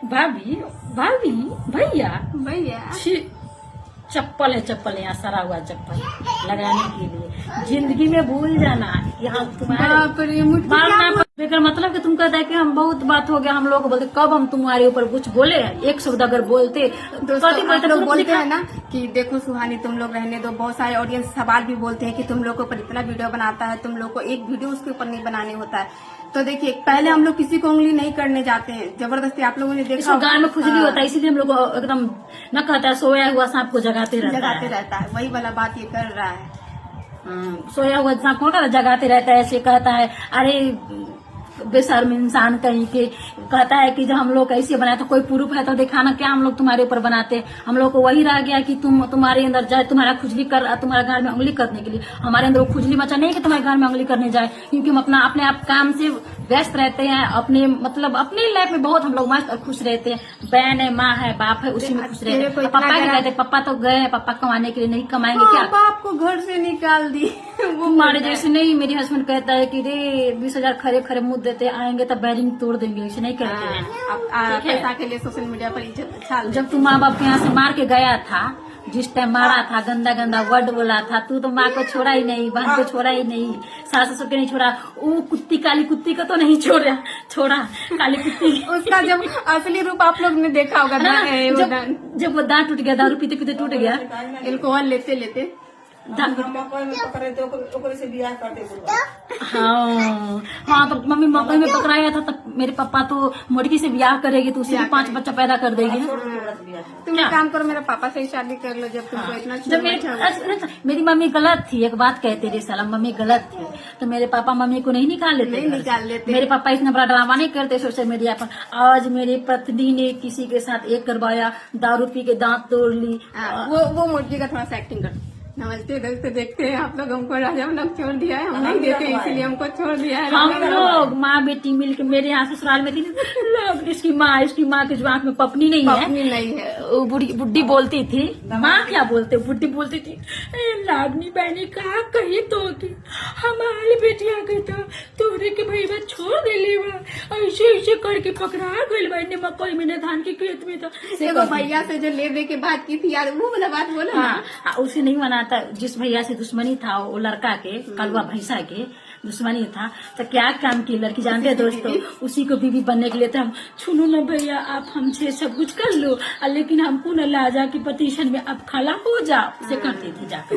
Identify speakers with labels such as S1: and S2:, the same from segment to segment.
S1: भाभी भाभी भैया
S2: भैया
S1: चप्पल है, चप्पल यहाँ सरा हुआ चप्पल लगाने के लिए। जिंदगी में भूल जाना यहाँ तुम्हारे मारना बेकर मतलब कि तुम कहता है कि हम बहुत बात हो गया हम लोग को बोलते कब हम तुम्हारे ऊपर कुछ बोले एक शब्द अगर बोलते
S2: दोस्तों लोग बोलते हैं ना कि देखो सुहानी तुम लोग रहने दो। बहुत सारे ऑडियंस सवाल भी बोलते हैं कि तुम लोग के ऊपर इतना वीडियो बनाता है, तुम लोग को एक वीडियो उसके ऊपर नहीं बनाने होता है। तो देखिए पहले हम लोग किसी को उंगली नहीं करने जाते हैं, जबरदस्ती आप लोगों ने देखा
S1: गाल में खुजली होता है, इसीलिए हम लोग एकदम न कहता है सोया हुआ सांप को जगाते
S2: रहता है। वही वाला बात ये कर रहा है।
S1: सोया हुआ सांप को जगाते रहता है, ऐसे कहता है अरे बेशर्म इंसान कहीं के, कहता है कि जब हम लोग ऐसे बनाए तो कोई प्रूफ है तो दिखाना क्या हम लोग तुम्हारे ऊपर बनाते। हम लोग को वही रह गया कि तुम्हारे अंदर जाए तुम्हारा खुजली कर तुम्हारे घर में उंगली करने के लिए। हमारे अंदर वो खुजली मचा नहीं कि तुम्हारे घर में उंगली करने जाए, क्योंकि हम अपने आप काम से व्यस्त रहते हैं। अपने मतलब अपनी लाइफ में बहुत हम लोग मस्त और खुश रहते हैं। बहन है, माँ है, बाप है, उसी में खुश रहते हैं। पापा क्या कहते हैं, पापा तो गए हैं, पापा कमाने के लिए, नहीं कमाएंगे क्या?
S2: बाप को घर से निकाल दी
S1: वो हमारे जैसे नहीं। मेरी हस्बैंड कहता है कि रे 20,000 खरे खरे मुंह देते आएंगे तब बैरिंग तोड़ देंगे, ऐसे नहीं करते हैं।
S2: पैसा के लिए सोशल मीडिया पर इज्जत।
S1: जब तू माँ बाप के यहाँ से मार के गया था, जिस टाइम मारा था, गंदा गंदा वर्ड बोला था, तू तो माँ को छोड़ा ही नहीं, बहन को छोड़ा ही नहीं, सास ससुर के नहीं छोड़ा। वो कुत्ती काली कुत्ती को तो नहीं छोड़ा काली कुत्ती
S2: उसका जब असली रूप आप लोग ने देखा होगा
S1: जब वो दांत टूट गया, दारू पीते पीते टूट गया,
S2: एल्कोहल लेते लेते।
S1: हाँ तो मम्मी मकई में पकड़ाया था, तब मेरे पापा तो मुर्गी से ब्याह करेगी तो उसे भी 5 बच्चा पैदा कर देगी।
S2: तुम एक काम करो, मेरे पापा से ही शादी कर लो जब तुमको इतना।
S1: जब मेरी मम्मी गलत थी, एक बात कहते रे साला मम्मी गलत थी, तो मेरे पापा मम्मी को नहीं निकाल लेते। मेरे पापा इतना बड़ा ड्रामा नहीं करते सोशल मीडिया पर। आज मेरी पत्नी ने किसी के साथ एक करवाया, दारू पी के दांत तोड़ ली।
S2: वो मुर्गी का थोड़ा सा एक्टिंग कर। नमस्ते दोस्तों, देखते हैं आप लोग हमको राजा लोग छोड़ दिया है, हम नहीं देते इसीलिए हमको छोड़ दिया है।
S1: हम लोग माँ बेटी मिलकर मेरे यहाँ ससुराल में थी लोग। इसकी माँ के जुबान में पपनी नहीं है। वो बुढ़ी बोलती थी, माँ क्या बोलते, बुढ़ी बोलती थी लाडनी बहनी कहा कही तो कि हमारी बेटी आ गई था तोरे के भैया छोड़ दे ले, ऐसे करके पकड़ा गई बहने मकई में धान के खेत में। तो
S2: भैया से जो ले दे के बात की थी यार, वो वाला बात बोला।
S1: हाँ, उसे नहीं मना था। जिस भैया से दुश्मनी था वो लड़का के, कलवा भैंसा के दुश्मनी था, तो क्या काम की लड़की जानते हैं दोस्तों, उसी को बीवी बनने के लिए तो हम सुनो ना भैया आप हमसे सब कुछ कर लो, लेकिन हमको न लाजा की पटिशन में अब खड़ा हो जाओ, उसे करते थे जाकर।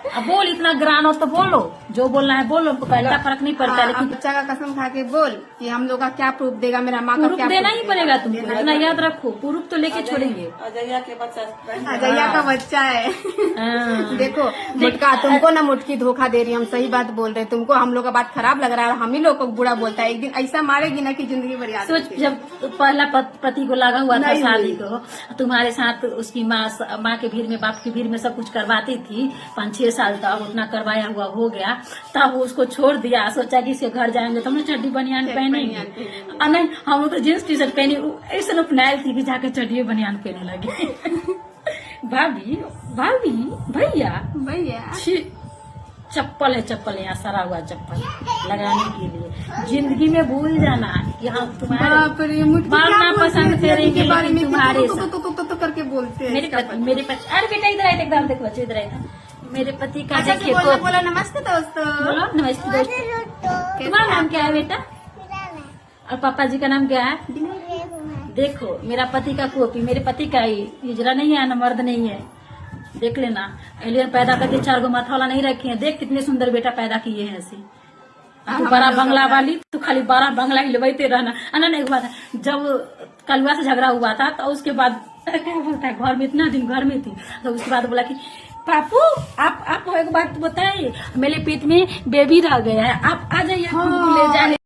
S1: अब बोल इतना ग्रान हो तो बोलो, जो बोलना है बोलो, हमको पहला फर्क नहीं पड़ता। लेकिन
S2: बच्चा का कसम खा के बोल कि हम लोग का क्या प्रूफ देगा, मेरा माँ का क्या
S1: देना ही पड़ेगा तुमको, इतना याद रखो, प्रूफ तो लेके छोड़ेंगे।
S2: अजैया का बच्चा है। देखो मुटका, तुमको ना मुटकी धोखा दे रही, हम सही बात बोल रहे हैं। तुमको हम लोग का बात खराब लग रहा है, हम ही लोग को बुरा बोलता है। एक दिन ऐसा मारेगी ना कि जिंदगी भर याद।
S1: सोच जब पहला पति को लगा हुआ था शादी को, तुम्हारे साथ उसकी माँ के भीड़ में बाप की भीड़ में सब कुछ करवाती थी 5-6 साल तक, उतना करवाया हुआ हो गया, तब वो उसको छोड़ दिया। सोचा कि इसके घर जाएंगे तो हम चड्डी बनियान पहनेंगे, नहीं हम लोग तो जींस टी शर्ट पहने, ऐसे लोग अपनायल थी कि जाकर चड्डी बनियान पहने लगे। भाभी भाभी भैया चप्पल है, चप्पल यहाँ सरा हुआ चप्पल लगाने के लिए। जिंदगी में भूल जाना कि हम तुम्हारे मारना पसंद करेंगे, लेकिन तुम्हारे
S2: तो करके बोलते हैं
S1: मेरे पति। अरे बेटा इधर आए, एकदम देखो बच्चे इधर आए। मेरे पति का देखिए
S2: बोला नमस्ते दोस्तों।
S1: बोलो नमस्ते दोस्तों। तुम्हारा नाम क्या है बेटा? और पापा जी का नाम क्या है? देखो मेरा पति का कॉपी, मेरे पति का ही हिजरा नहीं है, न मर्द नहीं है, देख लेना। एलियन पैदा करके 4 गो माथा वाला नहीं रखे हैं, देख कितने सुंदर बेटा पैदा किए हैं ऐसे। तो बड़ा बंगला वाली तो खाली 12 बंगला हिलवाते रहना। एक बात जब कलवा से झगड़ा हुआ था तो उसके बाद क्या बोलता है, घर में इतना दिन घर में थी, तो उसके बाद बोला कि पापू आप एक बात बताइए, मेरे पेट में बेबी रह गया है, आप आ जाइए ले जाए।